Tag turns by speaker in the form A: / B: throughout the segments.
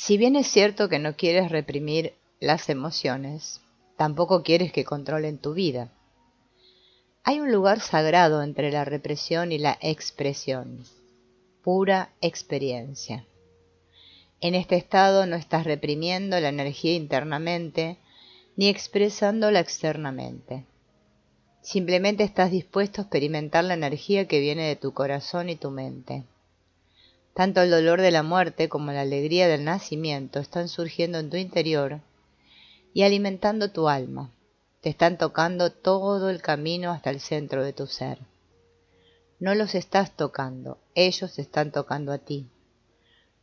A: Si bien es cierto que no quieres reprimir las emociones, tampoco quieres que controlen tu vida. Hay un lugar sagrado entre la represión y la expresión, pura experiencia. En este estado no estás reprimiendo la energía internamente ni expresándola externamente. Simplemente estás dispuesto a experimentar la energía que viene de tu corazón y tu mente. Tanto el dolor de la muerte como la alegría del nacimiento están surgiendo en tu interior y alimentando tu alma. Te están tocando todo el camino hasta el centro de tu ser. No los estás tocando, ellos te están tocando a ti.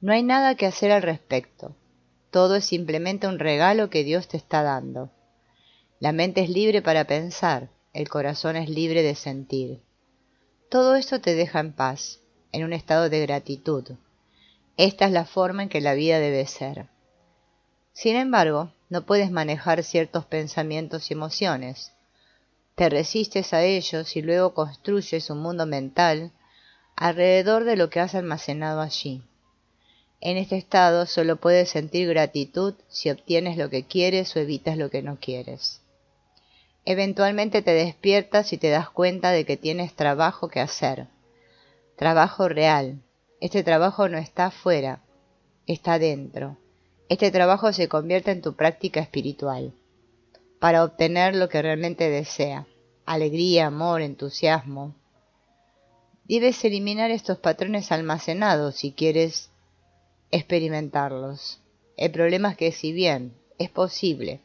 A: No hay nada que hacer al respecto. Todo es simplemente un regalo que Dios te está dando. La mente es libre para pensar, el corazón es libre de sentir. Todo esto te deja en paz, en un estado de gratitud. Esta es la forma en que la vida debe ser. Sin embargo, no puedes manejar ciertos pensamientos y emociones. Te resistes a ellos y luego construyes un mundo mental alrededor de lo que has almacenado allí. En este estado solo puedes sentir gratitud si obtienes lo que quieres o evitas lo que no quieres. Eventualmente te despiertas y te das cuenta de que tienes trabajo que hacer. Trabajo real. Este trabajo no está afuera, está dentro. Este trabajo se convierte en tu práctica espiritual, para obtener lo que realmente desea, alegría, amor, entusiasmo. Debes eliminar estos patrones almacenados si quieres experimentarlos. El problema es que si bien es posible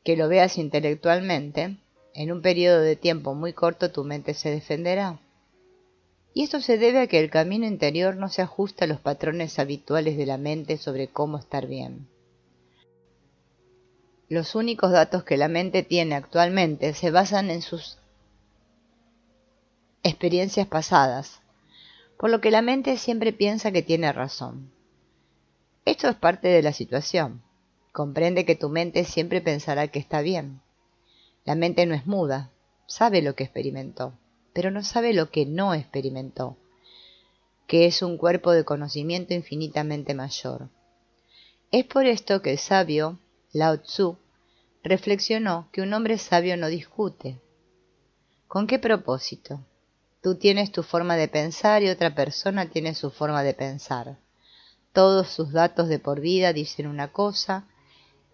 A: que lo veas intelectualmente, en un periodo de tiempo muy corto tu mente se defenderá. Y esto se debe a que el camino interior no se ajusta a los patrones habituales de la mente sobre cómo estar bien. Los únicos datos que la mente tiene actualmente se basan en sus experiencias pasadas, por lo que la mente siempre piensa que tiene razón. Esto es parte de la situación. Comprende que tu mente siempre pensará que está bien. La mente no es muda, sabe lo que experimentó, pero no sabe lo que no experimentó, que es un cuerpo de conocimiento infinitamente mayor. Es por esto que el sabio Lao Tzu reflexionó que un hombre sabio no discute. ¿Con qué propósito? Tú tienes tu forma de pensar y otra persona tiene su forma de pensar. Todos sus datos de por vida dicen una cosa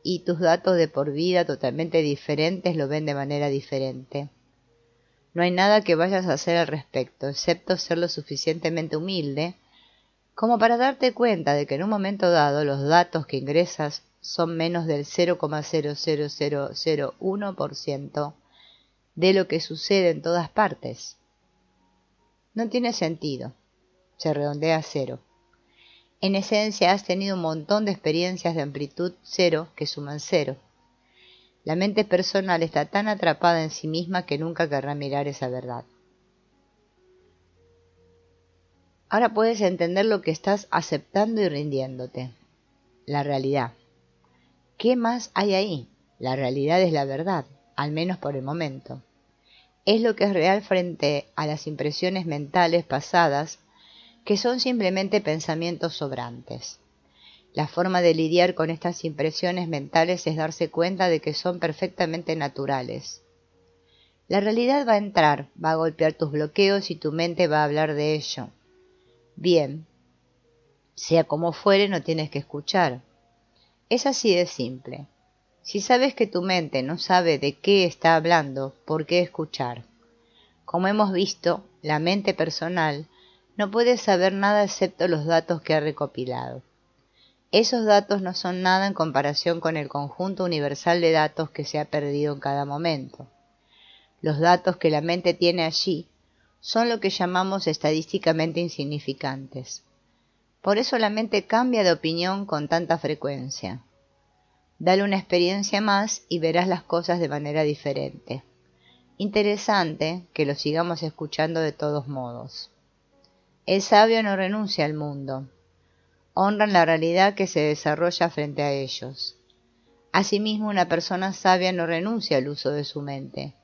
A: y tus datos de por vida totalmente diferentes lo ven de manera diferente. No hay nada que vayas a hacer al respecto, excepto ser lo suficientemente humilde como para darte cuenta de que en un momento dado los datos que ingresas son menos del 0,00001% de lo que sucede en todas partes. No tiene sentido. Se redondea a cero. En esencia has tenido un montón de experiencias de amplitud cero que suman cero. La mente personal está tan atrapada en sí misma que nunca querrá mirar esa verdad. Ahora puedes entender lo que estás aceptando y rindiéndote. La realidad. ¿Qué más hay ahí? La realidad es la verdad, al menos por el momento. Es lo que es real frente a las impresiones mentales pasadas, que son simplemente pensamientos sobrantes. La forma de lidiar con estas impresiones mentales es darse cuenta de que son perfectamente naturales. La realidad va a entrar, va a golpear tus bloqueos y tu mente va a hablar de ello. Bien, sea como fuere, no tienes que escuchar. Es así de simple. Si sabes que tu mente no sabe de qué está hablando, ¿por qué escuchar? Como hemos visto, la mente personal no puede saber nada excepto los datos que ha recopilado. Esos datos no son nada en comparación con el conjunto universal de datos que se ha perdido en cada momento. Los datos que la mente tiene allí son lo que llamamos estadísticamente insignificantes. Por eso la mente cambia de opinión con tanta frecuencia. Dale una experiencia más y verás las cosas de manera diferente. Interesante que lo sigamos escuchando de todos modos. El sabio no renuncia al mundo. Honran la realidad que se desarrolla frente a ellos. Asimismo, una persona sabia no renuncia al uso de su mente.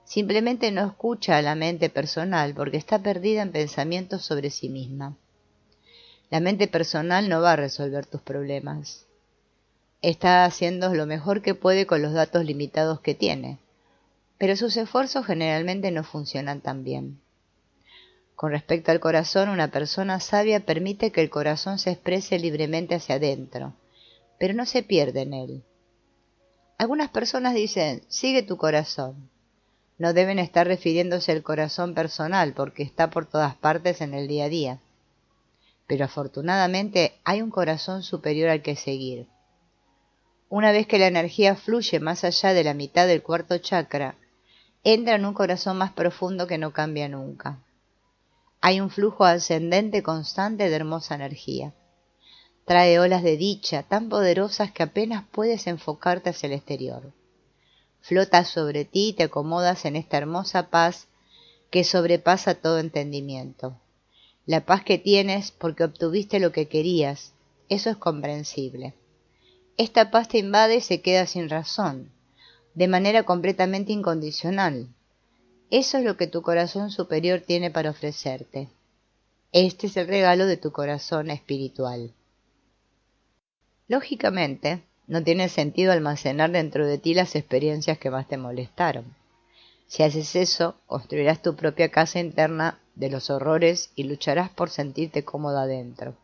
A: Simplemente no escucha a la mente personal porque está perdida en pensamientos sobre sí misma. La mente personal no va a resolver tus problemas. Está haciendo lo mejor que puede con los datos limitados que tiene, pero sus esfuerzos generalmente no funcionan tan bien. Con respecto al corazón, una persona sabia permite que el corazón se exprese libremente hacia adentro, pero no se pierde en él. Algunas personas dicen, sigue tu corazón. No deben estar refiriéndose al corazón personal porque está por todas partes en el día a día. Pero afortunadamente hay un corazón superior al que seguir. Una vez que la energía fluye más allá de la mitad del cuarto chakra, entra en un corazón más profundo que no cambia nunca. Hay un flujo ascendente constante de hermosa energía. Trae olas de dicha tan poderosas que apenas puedes enfocarte hacia el exterior. Flotas sobre ti y te acomodas en esta hermosa paz que sobrepasa todo entendimiento. La paz que tienes porque obtuviste lo que querías, eso es comprensible. Esta paz te invade y se queda sin razón, de manera completamente incondicional. Eso es lo que tu corazón superior tiene para ofrecerte. Este es el regalo de tu corazón espiritual. Lógicamente, no tiene sentido almacenar dentro de ti las experiencias que más te molestaron. Si haces eso, construirás tu propia casa interna de los horrores y lucharás por sentirte cómoda dentro.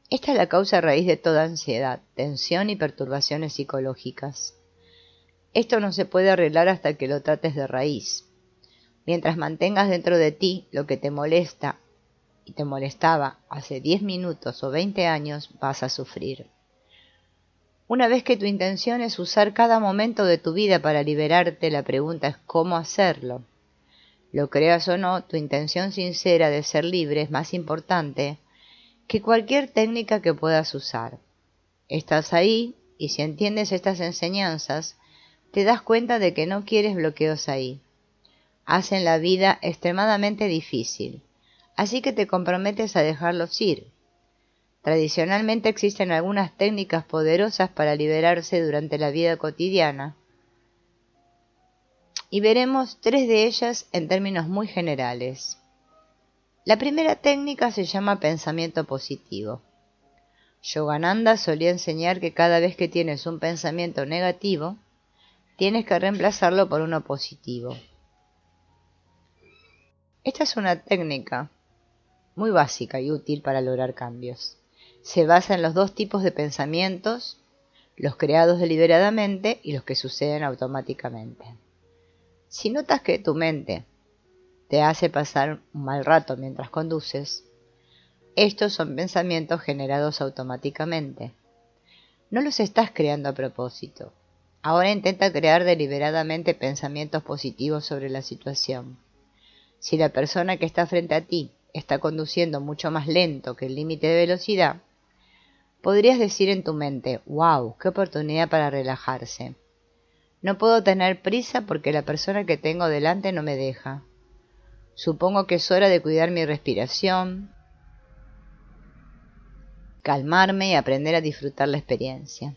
A: Esta es la causa raíz de toda ansiedad, tensión y perturbaciones psicológicas. Esto no se puede arreglar hasta que lo trates de raíz. Mientras mantengas dentro de ti lo que te molesta y te molestaba hace 10 minutos o 20 años, vas a sufrir. Una vez que tu intención es usar cada momento de tu vida para liberarte, la pregunta es ¿cómo hacerlo? Lo creas o no, tu intención sincera de ser libre es más importante que cualquier técnica que puedas usar. Estás ahí y si entiendes estas enseñanzas, te das cuenta de que no quieres bloqueos ahí. Hacen la vida extremadamente difícil, así que te comprometes a dejarlos ir. Tradicionalmente existen algunas técnicas poderosas para liberarse durante la vida cotidiana, y veremos 3 de ellas en términos muy generales. La primera técnica se llama pensamiento positivo. Yogananda solía enseñar que cada vez que tienes un pensamiento negativo, tienes que reemplazarlo por uno positivo. Esta es una técnica muy básica y útil para lograr cambios. Se basa en los 2 tipos de pensamientos, los creados deliberadamente y los que suceden automáticamente. Si notas que tu mente te hace pasar un mal rato mientras conduces, estos son pensamientos generados automáticamente. No los estás creando a propósito. Ahora intenta crear deliberadamente pensamientos positivos sobre la situación. Si la persona que está frente a ti está conduciendo mucho más lento que el límite de velocidad, podrías decir en tu mente, ¡wow! ¡Qué oportunidad para relajarse! No puedo tener prisa porque la persona que tengo delante no me deja. Supongo que es hora de cuidar mi respiración, calmarme y aprender a disfrutar la experiencia.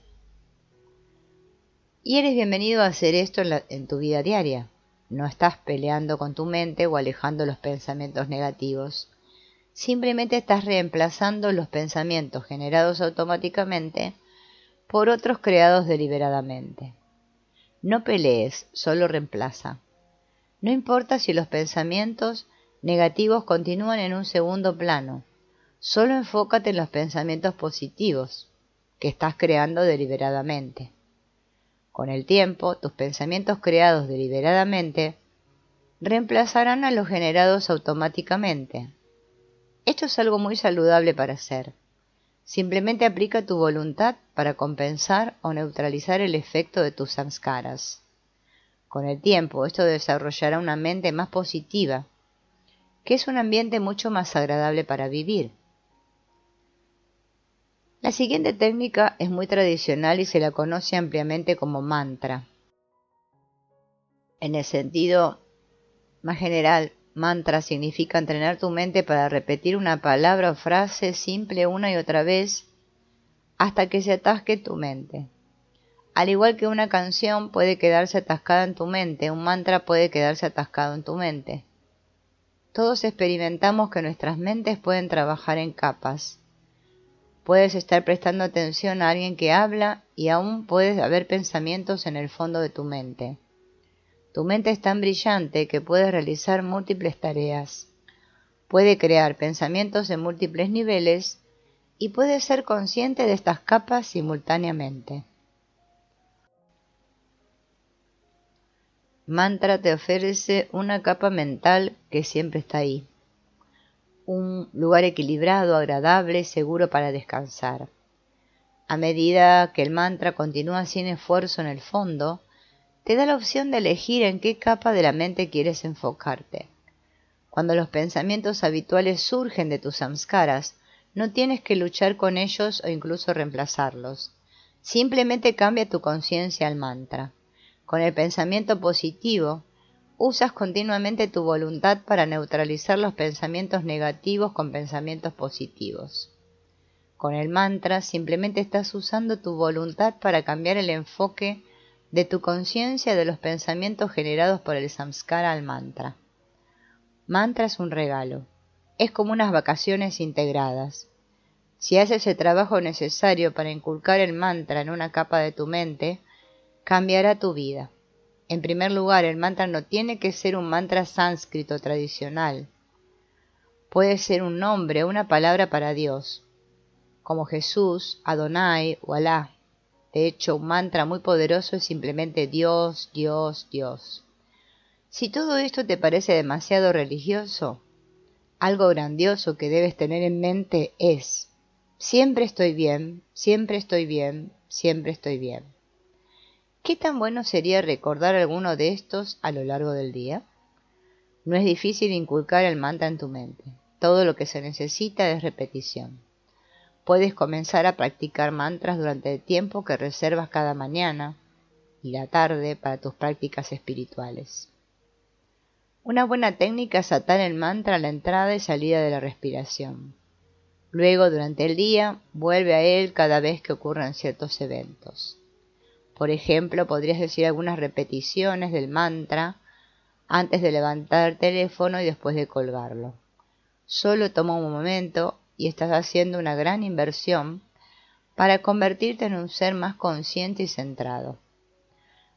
A: Y eres bienvenido a hacer esto en tu vida diaria. No estás peleando con tu mente o alejando los pensamientos negativos. Simplemente estás reemplazando los pensamientos generados automáticamente por otros creados deliberadamente. No pelees, solo reemplaza. No importa si los pensamientos negativos continúan en un segundo plano. Solo enfócate en los pensamientos positivos que estás creando deliberadamente. Con el tiempo, tus pensamientos creados deliberadamente reemplazarán a los generados automáticamente. Esto es algo muy saludable para hacer. Simplemente aplica tu voluntad para compensar o neutralizar el efecto de tus samskaras. Con el tiempo, esto desarrollará una mente más positiva, que es un ambiente mucho más agradable para vivir. La siguiente técnica es muy tradicional y se la conoce ampliamente como mantra. En el sentido más general, mantra significa entrenar tu mente para repetir una palabra o frase simple una y otra vez hasta que se atasque tu mente. Al igual que una canción puede quedarse atascada en tu mente, un mantra puede quedarse atascado en tu mente. Todos experimentamos que nuestras mentes pueden trabajar en capas, Puedes estar prestando atención a alguien que habla y aún puedes haber pensamientos en el fondo de tu mente. Tu mente es tan brillante que puede realizar múltiples tareas. Puede crear pensamientos de múltiples niveles y puede ser consciente de estas capas simultáneamente. Mantra te ofrece una capa mental que siempre está ahí. Un lugar equilibrado, agradable y seguro para descansar. A medida que el mantra continúa sin esfuerzo en el fondo, te da la opción de elegir en qué capa de la mente quieres enfocarte. Cuando los pensamientos habituales surgen de tus samskaras, no tienes que luchar con ellos o incluso reemplazarlos. Simplemente cambia tu conciencia al mantra. Con el pensamiento positivo, usas continuamente tu voluntad para neutralizar los pensamientos negativos con pensamientos positivos. Con el mantra simplemente estás usando tu voluntad para cambiar el enfoque de tu conciencia de los pensamientos generados por el samskara al mantra. Mantra es un regalo. Es como unas vacaciones integradas. Si haces el trabajo necesario para inculcar el mantra en una capa de tu mente, cambiará tu vida. En primer lugar, el mantra no tiene que ser un mantra sánscrito tradicional. Puede ser un nombre o una palabra para Dios, como Jesús, Adonai o Alá. De hecho, un mantra muy poderoso es simplemente Dios, Dios, Dios. Si todo esto te parece demasiado religioso, algo grandioso que debes tener en mente es: siempre estoy bien, siempre estoy bien, siempre estoy bien. ¿Qué tan bueno sería recordar alguno de estos a lo largo del día? No es difícil inculcar el mantra en tu mente. Todo lo que se necesita es repetición. Puedes comenzar a practicar mantras durante el tiempo que reservas cada mañana y la tarde para tus prácticas espirituales. Una buena técnica es atar el mantra a la entrada y salida de la respiración. Luego, durante el día, vuelve a él cada vez que ocurran ciertos eventos. Por ejemplo, podrías decir algunas repeticiones del mantra antes de levantar el teléfono y después de colgarlo. Solo toma un momento y estás haciendo una gran inversión para convertirte en un ser más consciente y centrado.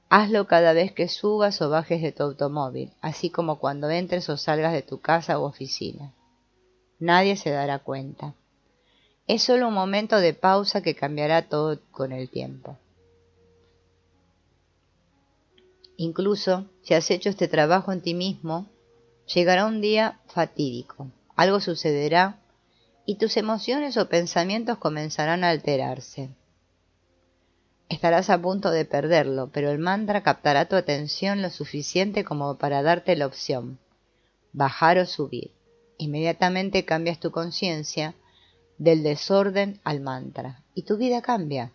A: Hazlo cada vez que subas o bajes de tu automóvil, así como cuando entres o salgas de tu casa u oficina. Nadie se dará cuenta. Es solo un momento de pausa que cambiará todo con el tiempo. Incluso si has hecho este trabajo en ti mismo, llegará un día fatídico. Algo sucederá y tus emociones o pensamientos comenzarán a alterarse. Estarás a punto de perderlo, pero el mantra captará tu atención lo suficiente como para darte la opción: bajar o subir. Inmediatamente cambias tu conciencia del desorden al mantra y tu vida cambia.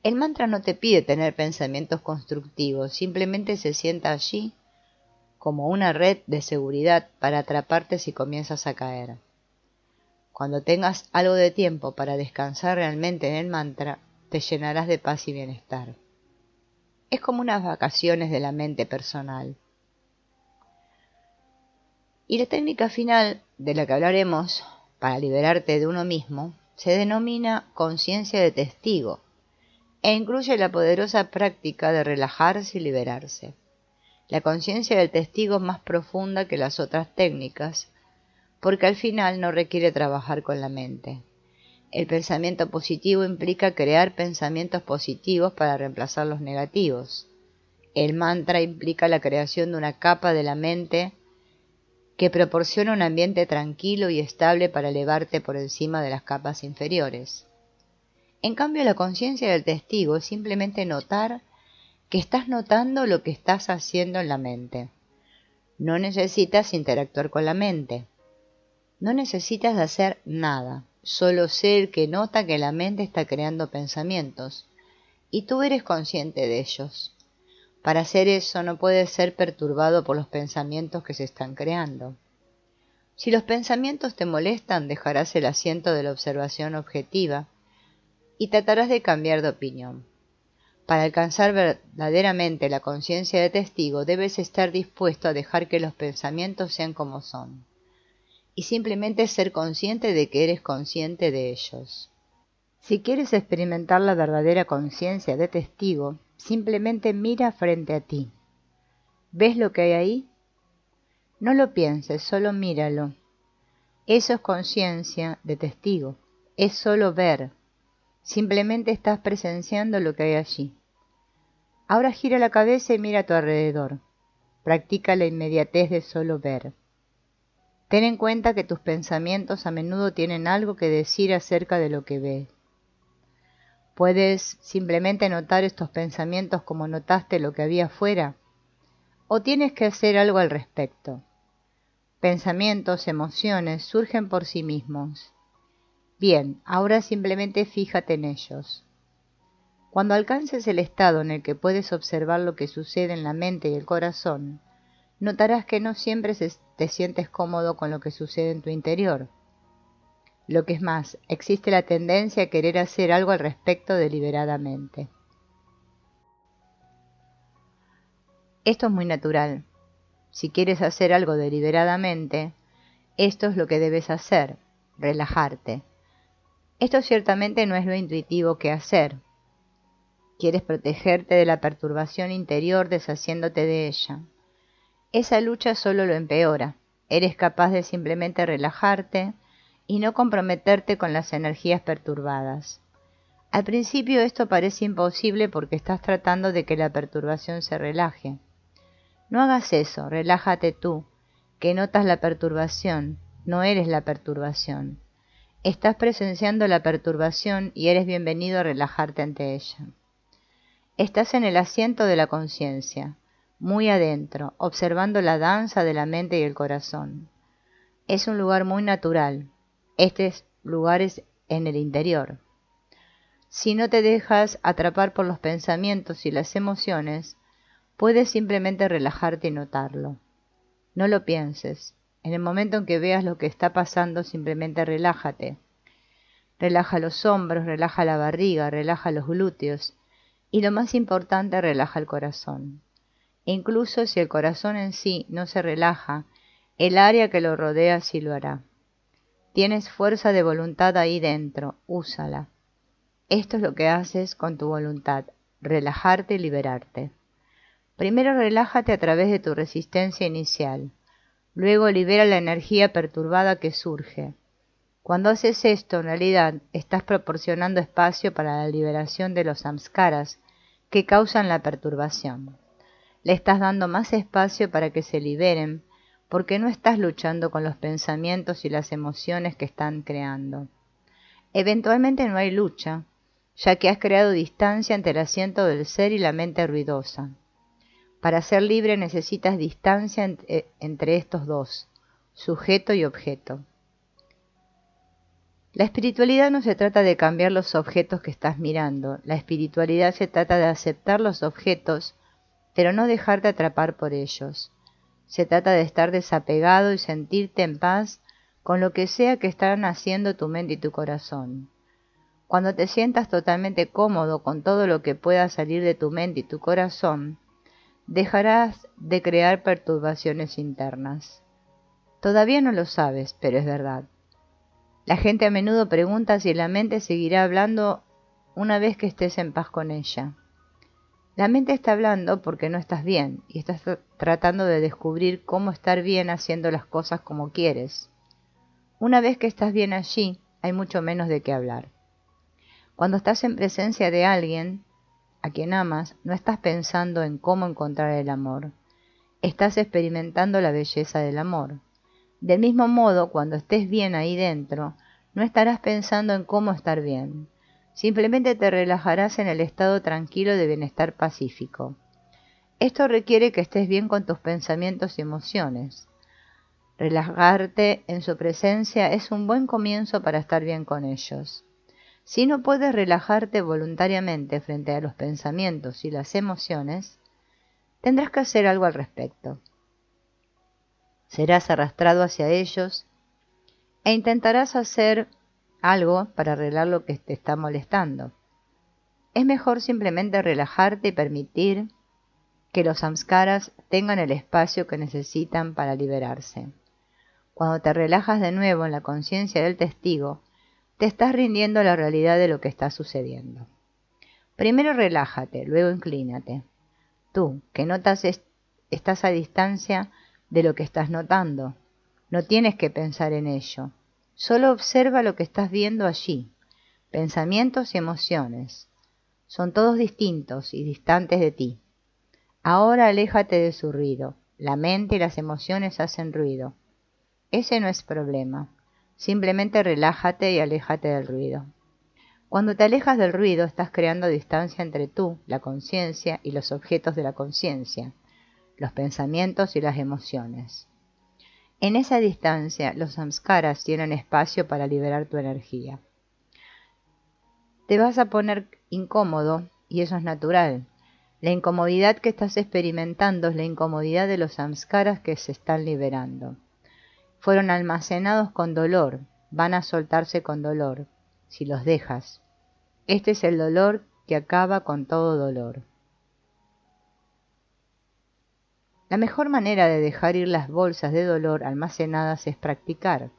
A: El mantra no te pide tener pensamientos constructivos, simplemente se sienta allí como una red de seguridad para atraparte si comienzas a caer. Cuando tengas algo de tiempo para descansar realmente en el mantra, te llenarás de paz y bienestar. Es como unas vacaciones de la mente personal. Y la técnica final de la que hablaremos para liberarte de uno mismo se denomina conciencia de testigo e incluye la poderosa práctica de relajarse y liberarse. La conciencia del testigo es más profunda que las otras técnicas porque al final no requiere trabajar con la mente. El pensamiento positivo implica crear pensamientos positivos para reemplazar los negativos. El mantra implica la creación de una capa de la mente que proporciona un ambiente tranquilo y estable para elevarte por encima de las capas inferiores. En cambio, la conciencia del testigo es simplemente notar que estás notando lo que estás haciendo en la mente. No necesitas interactuar con la mente. No necesitas hacer nada, solo ser el que nota que la mente está creando pensamientos, y tú eres consciente de ellos. Para hacer eso no puedes ser perturbado por los pensamientos que se están creando. Si los pensamientos te molestan, dejarás el asiento de la observación objetiva y tratarás de cambiar de opinión. Para alcanzar verdaderamente la conciencia de testigo, debes estar dispuesto a dejar que los pensamientos sean como son, y simplemente ser consciente de que eres consciente de ellos. Si quieres experimentar la verdadera conciencia de testigo, simplemente mira frente a ti. ¿Ves lo que hay ahí? No lo pienses, solo míralo. Eso es conciencia de testigo. Es solo ver. Simplemente estás presenciando lo que hay allí. Ahora gira la cabeza y mira a tu alrededor. Practica la inmediatez de solo ver. Ten en cuenta que tus pensamientos a menudo tienen algo que decir acerca de lo que ves. ¿Puedes simplemente notar estos pensamientos como notaste lo que había afuera? ¿O tienes que hacer algo al respecto? Pensamientos, emociones, surgen por sí mismos. Bien, ahora simplemente fíjate en ellos. Cuando alcances el estado en el que puedes observar lo que sucede en la mente y el corazón, notarás que no siempre te sientes cómodo con lo que sucede en tu interior. Lo que es más, existe la tendencia a querer hacer algo al respecto deliberadamente. Esto es muy natural. Si quieres hacer algo deliberadamente, esto es lo que debes hacer, relajarte. Esto ciertamente no es lo intuitivo que hacer. Quieres protegerte de la perturbación interior deshaciéndote de ella. Esa lucha solo lo empeora. Eres capaz de simplemente relajarte y no comprometerte con las energías perturbadas. Al principio esto parece imposible porque estás tratando de que la perturbación se relaje. No hagas eso, relájate tú, que notas la perturbación, no eres la perturbación. Estás presenciando la perturbación y eres bienvenido a relajarte ante ella. Estás en el asiento de la conciencia, muy adentro, observando la danza de la mente y el corazón. Es un lugar muy natural. Este lugar es en el interior. Si no te dejas atrapar por los pensamientos y las emociones, puedes simplemente relajarte y notarlo. No lo pienses. En el momento en que veas lo que está pasando, simplemente relájate. Relaja los hombros, relaja la barriga, relaja los glúteos y lo más importante, relaja el corazón. Incluso si el corazón en sí no se relaja, el área que lo rodea sí lo hará. Tienes fuerza de voluntad ahí dentro, úsala. Esto es lo que haces con tu voluntad, relajarte y liberarte. Primero relájate a través de tu resistencia inicial, luego libera la energía perturbada que surge. Cuando haces esto, en realidad, estás proporcionando espacio para la liberación de los samskaras que causan la perturbación. Le estás dando más espacio para que se liberen, porque no estás luchando con los pensamientos y las emociones que están creando. Eventualmente no hay lucha, ya que has creado distancia entre el asiento del ser y la mente ruidosa. Para ser libre necesitas distancia entre estos dos, sujeto y objeto. La espiritualidad no se trata de cambiar los objetos que estás mirando, la espiritualidad se trata de aceptar los objetos, pero no dejarte atrapar por ellos. Se trata de estar desapegado y sentirte en paz con lo que sea que están haciendo tu mente y tu corazón. Cuando te sientas totalmente cómodo con todo lo que pueda salir de tu mente y tu corazón, dejarás de crear perturbaciones internas. Todavía no lo sabes, pero es verdad. La gente a menudo pregunta si la mente seguirá hablando una vez que estés en paz con ella. La mente está hablando porque no estás bien y estás tratando de descubrir cómo estar bien haciendo las cosas como quieres. Una vez que estás bien allí, hay mucho menos de qué hablar. Cuando estás en presencia de alguien a quien amas, no estás pensando en cómo encontrar el amor. Estás experimentando la belleza del amor. Del mismo modo, cuando estés bien ahí dentro, no estarás pensando en cómo estar bien. Simplemente te relajarás en el estado tranquilo de bienestar pacífico. Esto requiere que estés bien con tus pensamientos y emociones. Relajarte en su presencia es un buen comienzo para estar bien con ellos. Si no puedes relajarte voluntariamente frente a los pensamientos y las emociones, tendrás que hacer algo al respecto. Serás arrastrado hacia ellos e intentarás hacer algo para arreglar lo que te está molestando. Es mejor simplemente relajarte y permitir que los samskaras tengan el espacio que necesitan para liberarse. Cuando te relajas de nuevo en la conciencia del testigo, te estás rindiendo a la realidad de lo que está sucediendo. Primero relájate, luego inclínate. Tú, que notas, estás a distancia de lo que estás notando. No tienes que pensar en ello. Solo observa lo que estás viendo allí. Pensamientos y emociones. Son todos distintos y distantes de ti. Ahora aléjate de su ruido. La mente y las emociones hacen ruido. Ese no es problema. Simplemente relájate y aléjate del ruido. Cuando te alejas del ruido, estás creando distancia entre tú, la conciencia, y los objetos de la conciencia, los pensamientos y las emociones. En esa distancia, los samskaras tienen espacio para liberar tu energía. Te vas a poner incómodo, y eso es natural. La incomodidad que estás experimentando es la incomodidad de los samskaras que se están liberando. Fueron almacenados con dolor, van a soltarse con dolor, si los dejas. Este es el dolor que acaba con todo dolor. La mejor manera de dejar ir las bolsas de dolor almacenadas es practicar.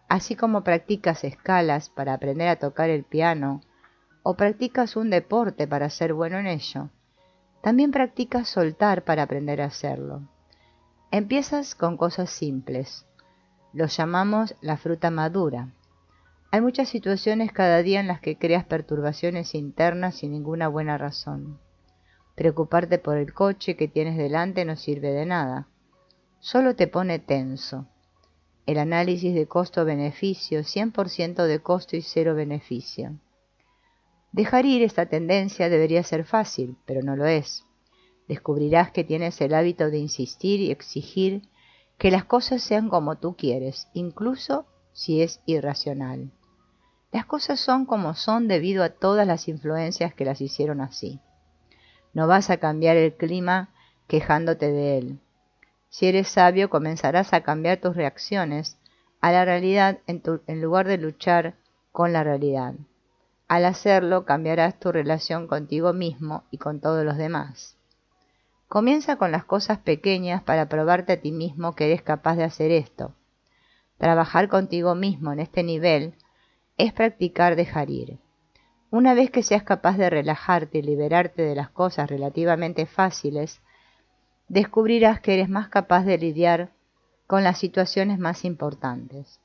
A: Así como practicas escalas para aprender a tocar el piano, o practicas un deporte para ser bueno en ello, también practicas soltar para aprender a hacerlo. Empiezas con cosas simples. Lo llamamos la fruta madura. Hay muchas situaciones cada día en las que creas perturbaciones internas sin ninguna buena razón. Preocuparte por el coche que tienes delante no sirve de nada. Solo te pone tenso. El análisis de costo-beneficio, 100% de costo y 0 beneficio. Dejar ir esta tendencia debería ser fácil, pero no lo es. Descubrirás que tienes el hábito de insistir y exigir que las cosas sean como tú quieres, incluso si es irracional. Las cosas son como son debido a todas las influencias que las hicieron así. No vas a cambiar el clima quejándote de él. Si eres sabio, comenzarás a cambiar tus reacciones a la realidad en lugar de luchar con la realidad. Al hacerlo, cambiarás tu relación contigo mismo y con todos los demás. Comienza con las cosas pequeñas para probarte a ti mismo que eres capaz de hacer esto. Trabajar contigo mismo en este nivel es practicar dejar ir. Una vez que seas capaz de relajarte y liberarte de las cosas relativamente fáciles, descubrirás que eres más capaz de lidiar con las situaciones más importantes.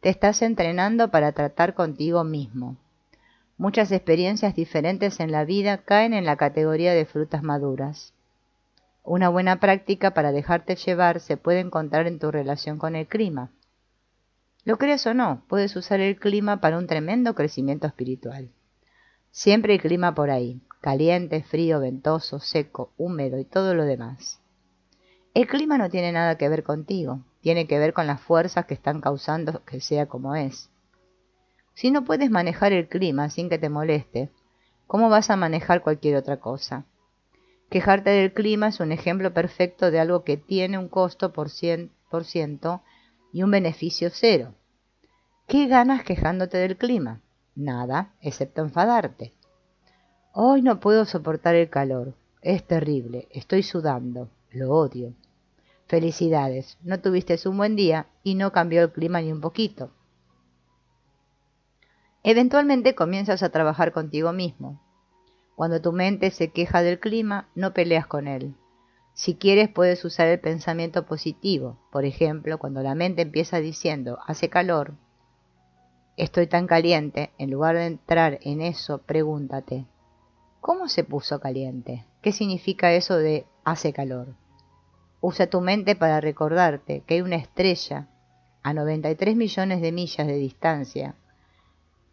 A: Te estás entrenando para tratar contigo mismo. Muchas experiencias diferentes en la vida caen en la categoría de frutas maduras. Una buena práctica para dejarte llevar se puede encontrar en tu relación con el clima. Lo creas o no, puedes usar el clima para un tremendo crecimiento espiritual. Siempre hay clima por ahí, caliente, frío, ventoso, seco, húmedo y todo lo demás. El clima no tiene nada que ver contigo, tiene que ver con las fuerzas que están causando que sea como es. Si no puedes manejar el clima sin que te moleste, ¿cómo vas a manejar cualquier otra cosa? Quejarte del clima es un ejemplo perfecto de algo que tiene un costo por 100% y un beneficio 0. ¿Qué ganas quejándote del clima? Nada, excepto enfadarte. Hoy no puedo soportar el calor. Es terrible, estoy sudando, lo odio. Felicidades, no tuviste un buen día y no cambió el clima ni un poquito. Eventualmente comienzas a trabajar contigo mismo. Cuando tu mente se queja del clima, no peleas con él. Si quieres puedes usar el pensamiento positivo. Por ejemplo, cuando la mente empieza diciendo hace calor, estoy tan caliente, en lugar de entrar en eso, pregúntate, ¿cómo se puso caliente? ¿Qué significa eso de hace calor? Usa tu mente para recordarte que hay una estrella a 93 millones de millas de distancia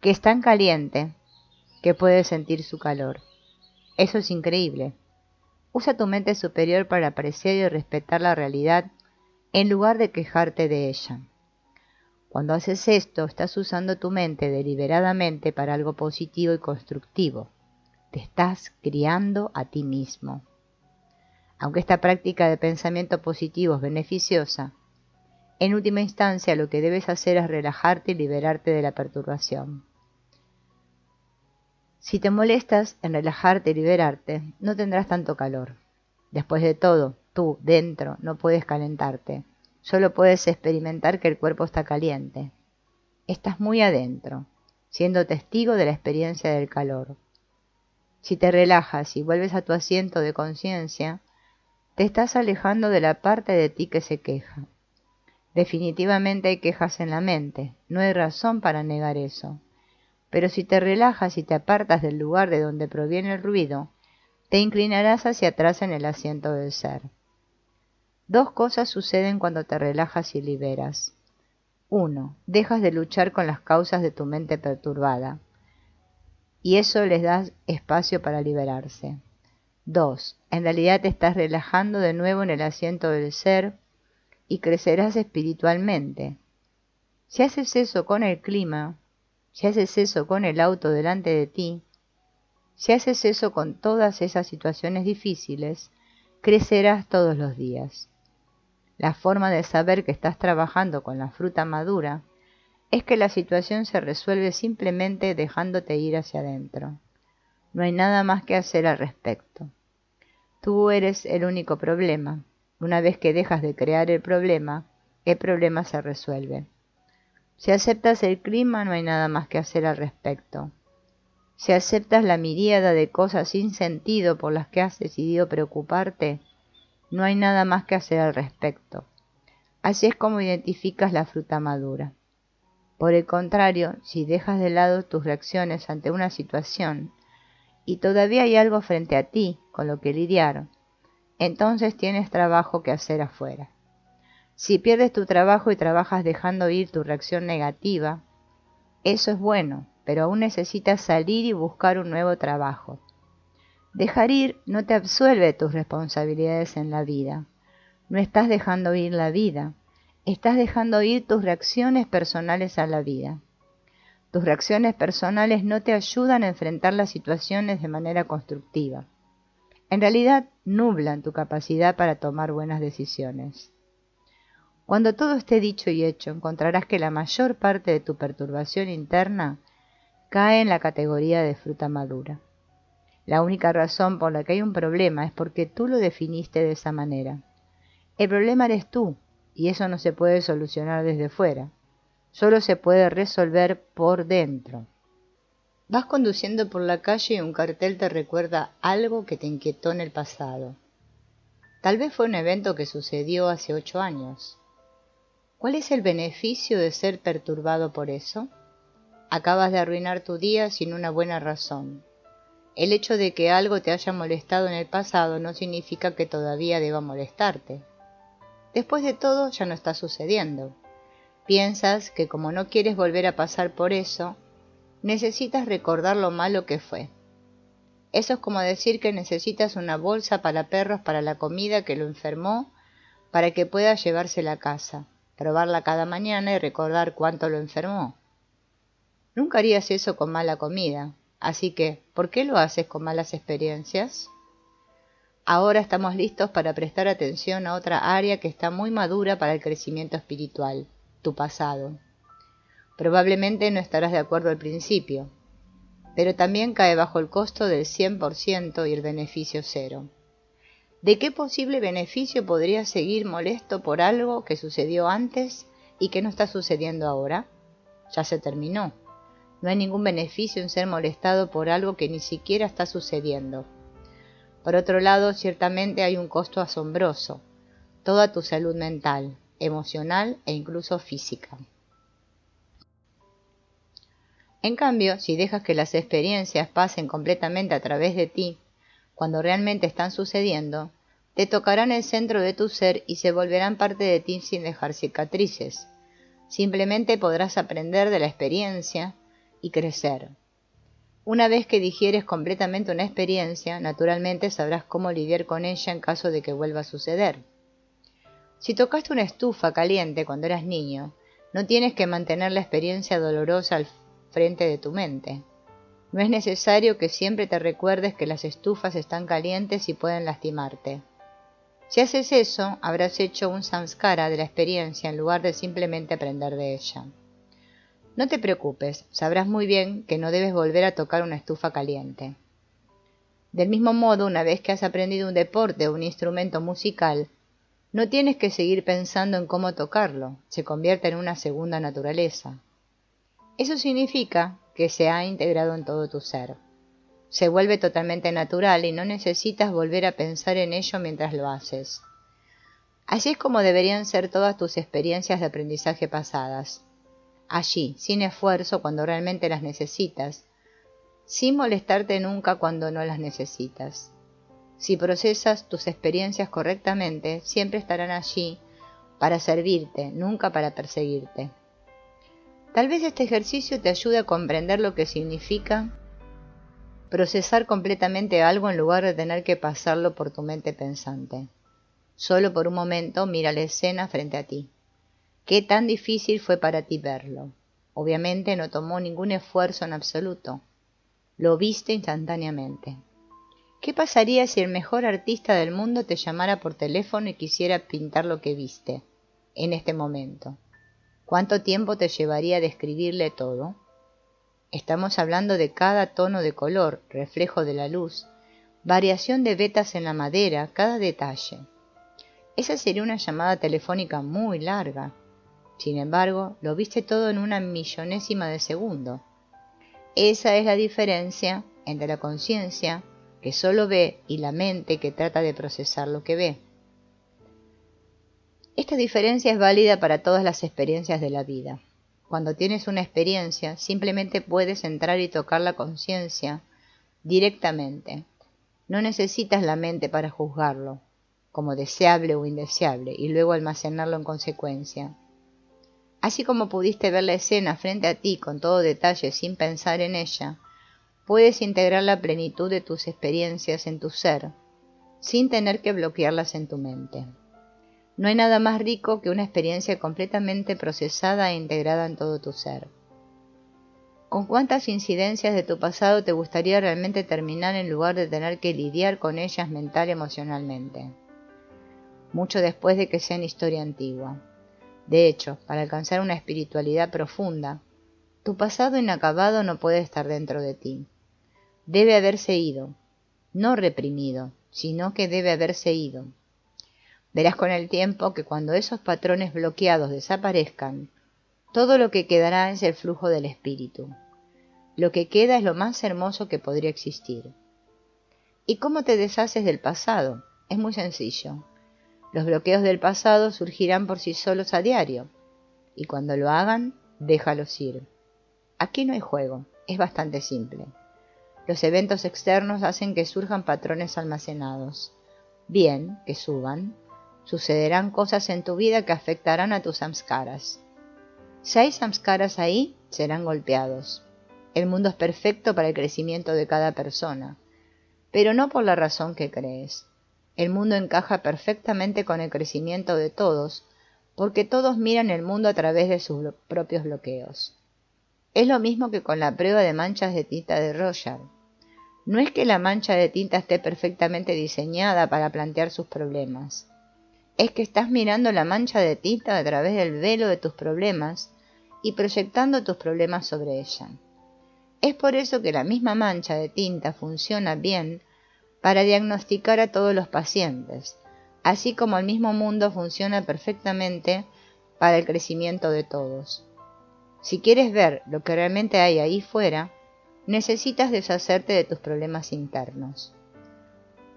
A: que es tan caliente que puedes sentir su calor. Eso es increíble. Usa tu mente superior para apreciar y respetar la realidad en lugar de quejarte de ella. Cuando haces esto, estás usando tu mente deliberadamente para algo positivo y constructivo. Te estás criando a ti mismo. Aunque esta práctica de pensamiento positivo es beneficiosa, en última instancia lo que debes hacer es relajarte y liberarte de la perturbación. Si te molestas en relajarte y liberarte, no tendrás tanto calor. Después de todo, tú, dentro, no puedes calentarte. Solo puedes experimentar que el cuerpo está caliente. Estás muy adentro. siendo testigo de la experiencia del calor. Si te relajas y vuelves a tu asiento de conciencia, te estás alejando de la parte de ti que se queja. Definitivamente hay quejas en la mente, no hay razón para negar eso. Pero si te relajas y te apartas del lugar de donde proviene el ruido, te inclinarás hacia atrás en el asiento del ser. Dos cosas suceden cuando te relajas y liberas. 1. Dejas de luchar con las causas de tu mente perturbada, y eso les da espacio para liberarse. 2. En realidad te estás relajando de nuevo en el asiento del ser y crecerás espiritualmente. Si haces eso con el clima, si haces eso con el auto delante de ti, si haces eso con todas esas situaciones difíciles, crecerás todos los días. La forma de saber que estás trabajando con la fruta madura es que la situación se resuelve simplemente dejándote ir hacia adentro. No hay nada más que hacer al respecto. Tú eres el único problema. Una vez que dejas de crear el problema se resuelve. Si aceptas el clima, no hay nada más que hacer al respecto. Si aceptas la miríada de cosas sin sentido por las que has decidido preocuparte, no hay nada más que hacer al respecto. Así es como identificas la fruta madura. Por el contrario, si dejas de lado tus reacciones ante una situación y todavía hay algo frente a ti con lo que lidiar, entonces tienes trabajo que hacer afuera. Si pierdes tu trabajo y trabajas dejando ir tu reacción negativa, eso es bueno, pero aún necesitas salir y buscar un nuevo trabajo. Dejar ir no te absuelve de tus responsabilidades en la vida. No estás dejando ir la vida, estás dejando ir tus reacciones personales a la vida. Tus reacciones personales no te ayudan a enfrentar las situaciones de manera constructiva. En realidad, nublan tu capacidad para tomar buenas decisiones. Cuando todo esté dicho y hecho, encontrarás que la mayor parte de tu perturbación interna cae en la categoría de fruta madura. La única razón por la que hay un problema es porque tú lo definiste de esa manera. El problema eres tú, y eso no se puede solucionar desde fuera. Solo se puede resolver por dentro. Vas conduciendo por la calle y un cartel te recuerda algo que te inquietó en el pasado. Tal vez fue un evento que sucedió hace 8 años. ¿Cuál es el beneficio de ser perturbado por eso? Acabas de arruinar tu día sin una buena razón. El hecho de que algo te haya molestado en el pasado no significa que todavía deba molestarte. Después de todo, ya no está sucediendo. Piensas que como no quieres volver a pasar por eso, necesitas recordar lo malo que fue. Eso es como decir que necesitas una bolsa para perros para la comida que lo enfermó para que pueda llevársela a casa, probarla cada mañana y recordar cuánto lo enfermó. Nunca harías eso con mala comida, así que, ¿por qué lo haces con malas experiencias? Ahora estamos listos para prestar atención a otra área que está muy madura para el crecimiento espiritual, tu pasado. Probablemente no estarás de acuerdo al principio, pero también cae bajo el costo del 100% y el beneficio 0. ¿De qué posible beneficio podrías seguir molesto por algo que sucedió antes y que no está sucediendo ahora? Ya se terminó. No hay ningún beneficio en ser molestado por algo que ni siquiera está sucediendo. Por otro lado, ciertamente hay un costo asombroso, toda tu salud mental, emocional e incluso física. En cambio, si dejas que las experiencias pasen completamente a través de ti, cuando realmente están sucediendo, te tocarán el centro de tu ser y se volverán parte de ti sin dejar cicatrices. Simplemente podrás aprender de la experiencia y crecer. Una vez que digieres completamente una experiencia, naturalmente sabrás cómo lidiar con ella en caso de que vuelva a suceder. Si tocaste una estufa caliente cuando eras niño, no tienes que mantener la experiencia dolorosa al frente de tu mente. No es necesario que siempre te recuerdes que las estufas están calientes y pueden lastimarte. Si haces eso, habrás hecho un samskara de la experiencia en lugar de simplemente aprender de ella. No te preocupes, sabrás muy bien que no debes volver a tocar una estufa caliente. Del mismo modo, una vez que has aprendido un deporte o un instrumento musical, no tienes que seguir pensando en cómo tocarlo, se convierte en una segunda naturaleza. Eso significa que se ha integrado en todo tu ser. Se vuelve totalmente natural y no necesitas volver a pensar en ello mientras lo haces. Así es como deberían ser todas tus experiencias de aprendizaje pasadas. Allí, sin esfuerzo cuando realmente las necesitas, sin molestarte nunca cuando no las necesitas. Si procesas tus experiencias correctamente, siempre estarán allí para servirte, nunca para perseguirte. Tal vez este ejercicio te ayude a comprender lo que significa procesar completamente algo en lugar de tener que pasarlo por tu mente pensante. Solo por un momento mira la escena frente a ti. ¿Qué tan difícil fue para ti verlo? Obviamente no tomó ningún esfuerzo en absoluto. Lo viste instantáneamente. ¿Qué pasaría si el mejor artista del mundo te llamara por teléfono y quisiera pintar lo que viste en este momento? ¿Cuánto tiempo te llevaría a describirle todo? Estamos hablando de cada tono de color, reflejo de la luz, variación de vetas en la madera, cada detalle. Esa sería una llamada telefónica muy larga. Sin embargo, lo viste todo en una millonésima de segundo. Esa es la diferencia entre la conciencia, que solo ve, y la mente, que trata de procesar lo que ve. Esta diferencia es válida para todas las experiencias de la vida. Cuando tienes una experiencia, simplemente puedes entrar y tocar la conciencia directamente. No necesitas la mente para juzgarlo, como deseable o indeseable, y luego almacenarlo en consecuencia. Así como pudiste ver la escena frente a ti con todo detalle sin pensar en ella, puedes integrar la plenitud de tus experiencias en tu ser, sin tener que bloquearlas en tu mente. No hay nada más rico que una experiencia completamente procesada e integrada en todo tu ser. ¿Con cuántas incidencias de tu pasado te gustaría realmente terminar en lugar de tener que lidiar con ellas mental y emocionalmente? Mucho después de que sean historia antigua. De hecho, para alcanzar una espiritualidad profunda, tu pasado inacabado no puede estar dentro de ti. Debe haberse ido, no reprimido, sino que debe haberse ido. Verás con el tiempo que cuando esos patrones bloqueados desaparezcan, todo lo que quedará es el flujo del espíritu. Lo que queda es lo más hermoso que podría existir. ¿Y cómo te deshaces del pasado? Es muy sencillo. Los bloqueos del pasado surgirán por sí solos a diario, y cuando lo hagan, déjalos ir. Aquí no hay juego, es bastante simple. Los eventos externos hacen que surjan patrones almacenados. Bien, que suban. Sucederán cosas en tu vida que afectarán a tus samskaras. Si hay samskaras ahí, serán golpeados. El mundo es perfecto para el crecimiento de cada persona, pero no por la razón que crees. El mundo encaja perfectamente con el crecimiento de todos, porque todos miran el mundo a través de sus propios bloqueos. Es lo mismo que con la prueba de manchas de tinta de Roger. No es que la mancha de tinta esté perfectamente diseñada para plantear sus problemas. Es que estás mirando la mancha de tinta a través del velo de tus problemas y proyectando tus problemas sobre ella. Es por eso que la misma mancha de tinta funciona bien para diagnosticar a todos los pacientes, así como el mismo mundo funciona perfectamente para el crecimiento de todos. Si quieres ver lo que realmente hay ahí fuera, necesitas deshacerte de tus problemas internos.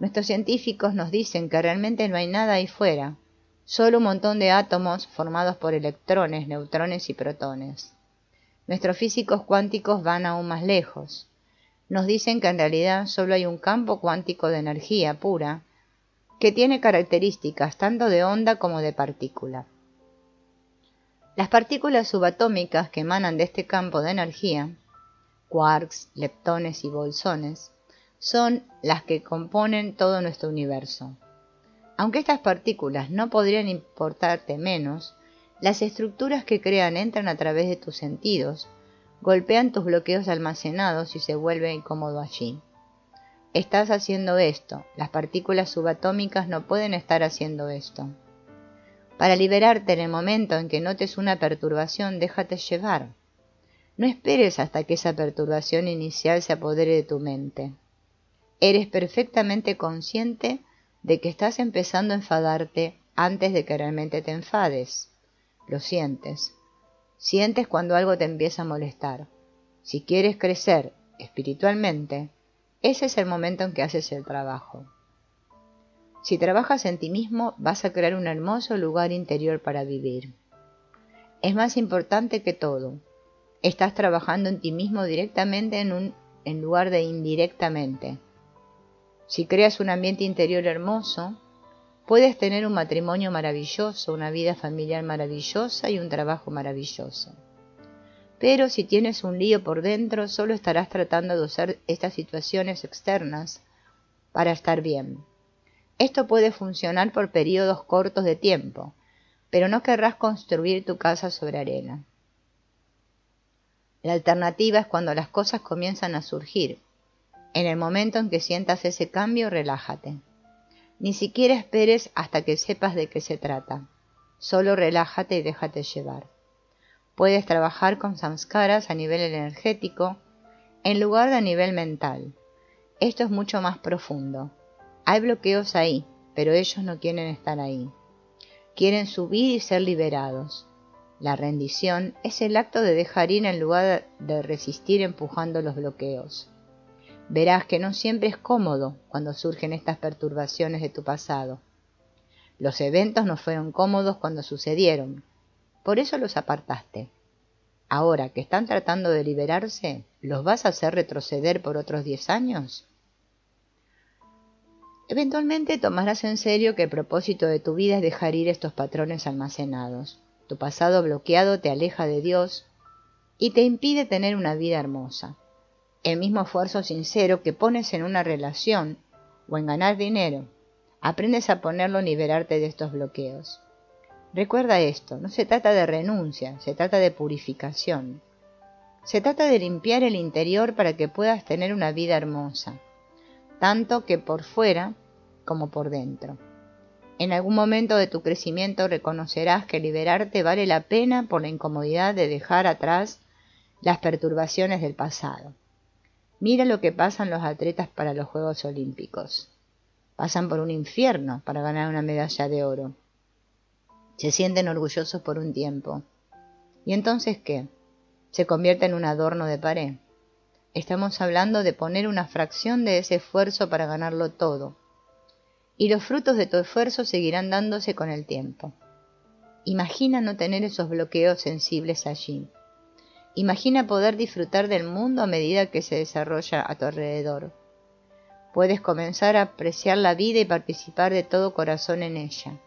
A: Nuestros científicos nos dicen que realmente no hay nada ahí fuera, solo un montón de átomos formados por electrones, neutrones y protones. Nuestros físicos cuánticos van aún más lejos. Nos dicen que en realidad solo hay un campo cuántico de energía pura que tiene características tanto de onda como de partícula. Las partículas subatómicas que emanan de este campo de energía, quarks, leptones y bolsones, son las que componen todo nuestro universo. Aunque estas partículas no podrían importarte menos, las estructuras que crean entran a través de tus sentidos, golpean tus bloqueos almacenados y se vuelve incómodo allí. Estás haciendo esto, las partículas subatómicas no pueden estar haciendo esto. Para liberarte en el momento en que notes una perturbación, déjate llevar. No esperes hasta que esa perturbación inicial se apodere de tu mente. Eres perfectamente consciente de que estás empezando a enfadarte antes de que realmente te enfades. Lo sientes. Sientes cuando algo te empieza a molestar. Si quieres crecer espiritualmente, ese es el momento en que haces el trabajo. Si trabajas en ti mismo, vas a crear un hermoso lugar interior para vivir. Es más importante que todo. Estás trabajando en ti mismo directamente en lugar de indirectamente. Si creas un ambiente interior hermoso, puedes tener un matrimonio maravilloso, una vida familiar maravillosa y un trabajo maravilloso. Pero si tienes un lío por dentro, solo estarás tratando de usar estas situaciones externas para estar bien. Esto puede funcionar por periodos cortos de tiempo, pero no querrás construir tu casa sobre arena. La alternativa es cuando las cosas comienzan a surgir. En el momento en que sientas ese cambio, relájate. Ni siquiera esperes hasta que sepas de qué se trata. Solo relájate y déjate llevar. Puedes trabajar con samskaras a nivel energético en lugar de a nivel mental. Esto es mucho más profundo. Hay bloqueos ahí, pero ellos no quieren estar ahí. Quieren subir y ser liberados. La rendición es el acto de dejar ir en lugar de resistir empujando los bloqueos. Verás que no siempre es cómodo cuando surgen estas perturbaciones de tu pasado. Los eventos no fueron cómodos cuando sucedieron, por eso los apartaste. Ahora que están tratando de liberarse, ¿los vas a hacer retroceder por otros 10 años? Eventualmente tomarás en serio que el propósito de tu vida es dejar ir estos patrones almacenados. Tu pasado bloqueado te aleja de Dios y te impide tener una vida hermosa. El mismo esfuerzo sincero que pones en una relación o en ganar dinero, aprendes a ponerlo en liberarte de estos bloqueos. Recuerda esto, no se trata de renuncia, se trata de purificación. Se trata de limpiar el interior para que puedas tener una vida hermosa, tanto que por fuera como por dentro. En algún momento de tu crecimiento reconocerás que liberarte vale la pena por la incomodidad de dejar atrás las perturbaciones del pasado. Mira lo que pasan los atletas para los Juegos Olímpicos. Pasan por un infierno para ganar una medalla de oro. Se sienten orgullosos por un tiempo. ¿Y entonces qué? ¿Se convierte en un adorno de pared? Estamos hablando de poner una fracción de ese esfuerzo para ganarlo todo. Y los frutos de tu esfuerzo seguirán dándose con el tiempo. Imagina no tener esos bloqueos sensibles allí. Imagina poder disfrutar del mundo a medida que se desarrolla a tu alrededor. Puedes comenzar a apreciar la vida y participar de todo corazón en ella.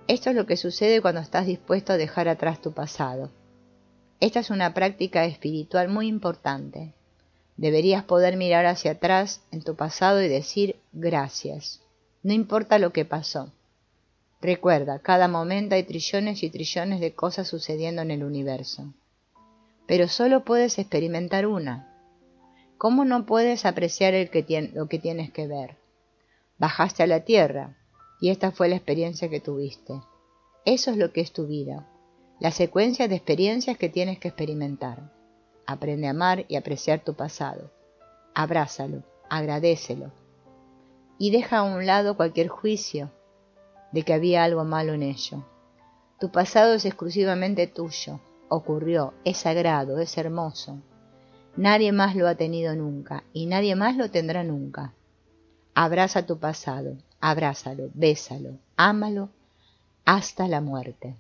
A: Esto es lo que sucede cuando estás dispuesto a dejar atrás tu pasado. Esta es una práctica espiritual muy importante. Deberías poder mirar hacia atrás en tu pasado y decir gracias. No importa lo que pasó. Recuerda, cada momento hay trillones y trillones de cosas sucediendo en el universo. Pero solo puedes experimentar una. ¿Cómo no puedes apreciar lo que tienes que ver? Bajaste a la tierra y esta fue la experiencia que tuviste. Eso es lo que es tu vida. La secuencia de experiencias que tienes que experimentar. Aprende a amar y apreciar tu pasado. Abrázalo, agradécelo. Y deja a un lado cualquier juicio de que había algo malo en ello. Tu pasado es exclusivamente tuyo. Ocurrió, es sagrado, es hermoso. Nadie más lo ha tenido nunca y nadie más lo tendrá nunca. Abraza tu pasado, abrázalo, bésalo, ámalo hasta la muerte.